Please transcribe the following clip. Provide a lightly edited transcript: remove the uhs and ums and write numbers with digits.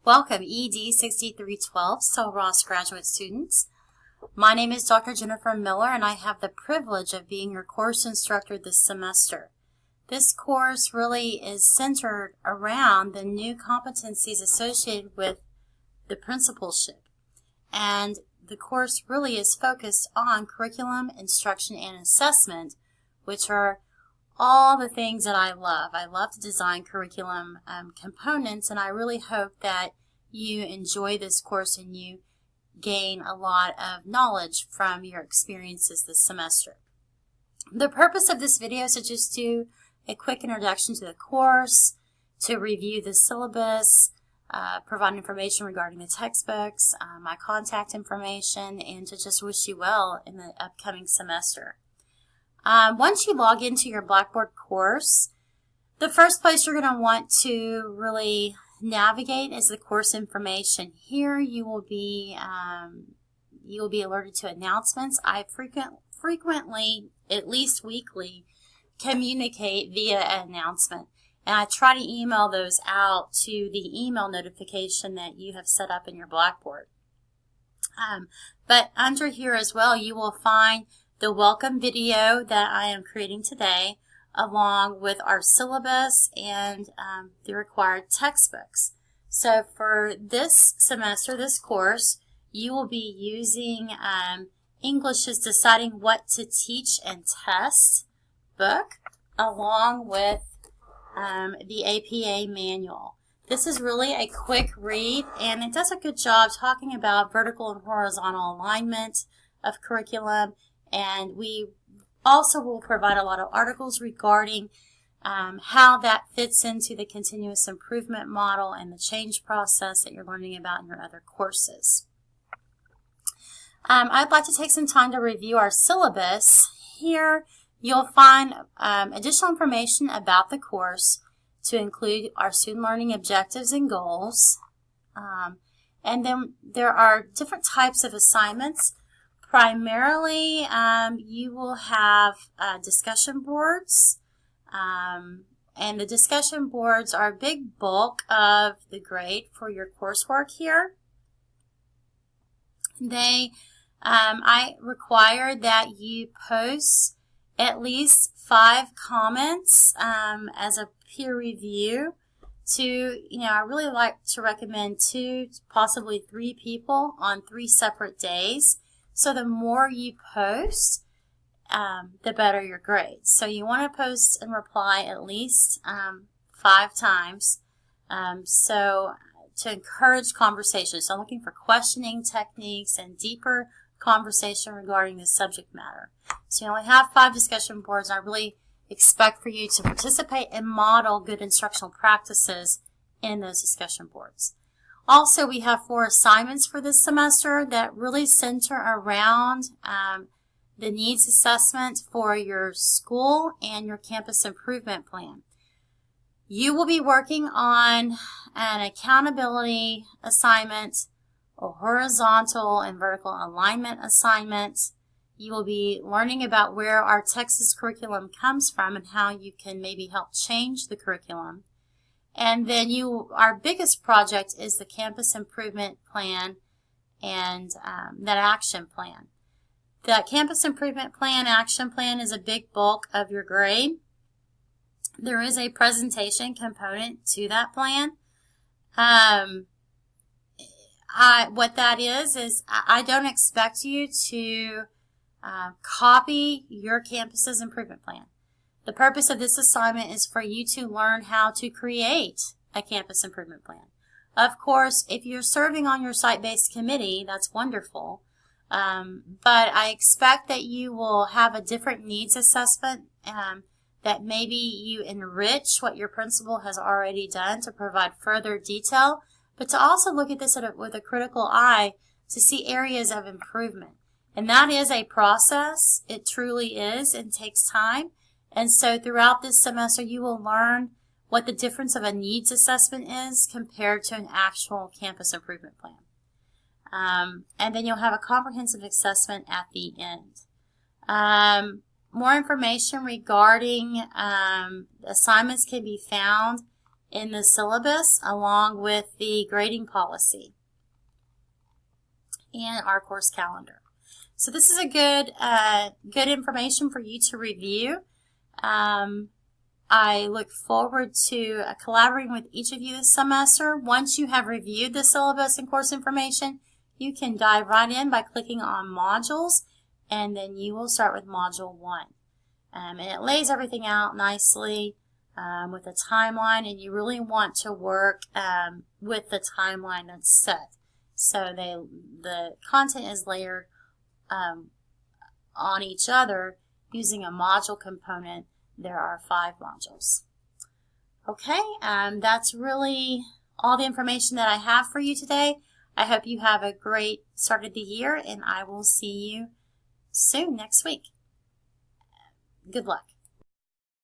Welcome ED 6312 Sul-Ross graduate students. My name is Dr. Jennifer Miller and I have the privilege of being your course instructor this semester. This course really is centered around the new competencies associated with the principalship, and the course really is focused on curriculum, instruction, and assessment, which are all the things that I love. I love to design curriculum components, and I really hope that you enjoy this course and you gain a lot of knowledge from your experiences this semester. The purpose of this video is to just do a quick introduction to the course, to review the syllabus, provide information regarding the textbooks, my contact information, and to just wish you well in the upcoming semester. Once you log into your Blackboard course, the first place you're going to want to really navigate is the course information. Here you will be alerted to announcements. I frequently, at least weekly, communicate via announcement, and I try to email those out to the email notification that you have set up in your Blackboard. But under here as well, you will find the welcome video that I am creating today, along with our syllabus and the required textbooks. So for this semester, this course, you will be using English's Deciding What to Teach and Test book, along with the APA manual. This is really a quick read, and it does a good job talking about vertical and horizontal alignment of curriculum. And we also will provide a lot of articles regarding how that fits into the continuous improvement model and the change process that you're learning about in your other courses. I'd like to take some time to review our syllabus. Here you'll find additional information about the course, to include our student learning objectives and goals. And then there are different types of assignments. Primarily, you will have discussion boards, and the discussion boards are a big bulk of the grade for your coursework here. I require that you post at least 5 comments as a peer review. I really like to recommend 2, possibly 3 people on 3 separate days. So the more you post, the better your grades. So you want to post and reply at least 5 times. So to encourage conversation. So I'm looking for questioning techniques and deeper conversation regarding the subject matter. So you only have 5 discussion boards. I really expect for you to participate and model good instructional practices in those discussion boards. Also, we have 4 assignments for this semester that really center around the needs assessment for your school and your campus improvement plan. You will be working on an accountability assignment, a horizontal and vertical alignment assignment. You will be learning about where our Texas curriculum comes from and how you can maybe help change the curriculum. And then our biggest project is the campus improvement plan and that action plan. The campus improvement plan, action plan is a big bulk of your grade. There is a presentation component to that plan. What that is I don't expect you to copy your campus's improvement plan. The purpose of this assignment is for you to learn how to create a campus improvement plan. Of course, if you're serving on your site-based committee, that's wonderful. But I expect that you will have a different needs assessment, that maybe you enrich what your principal has already done to provide further detail, but to also look at this with a critical eye to see areas of improvement. And that is a process. It truly is, and takes time. And so throughout this semester, you will learn what the difference of a needs assessment is compared to an actual campus improvement plan. And then you'll have a comprehensive assessment at the end. More information regarding assignments can be found in the syllabus along with the grading policy and our course calendar. So this is a good information for you to review. I look forward to collaborating with each of you this semester. Once you have reviewed the syllabus and course information, you can dive right in by clicking on modules, and then you will start with module 1. And it lays everything out nicely with a timeline, and you really want to work with the timeline that's set. So the content is layered on each other using a module component. There are 5 modules. Okay, that's really all the information that I have for you today. I hope you have a great start of the year, and I will see you soon next week. Good luck.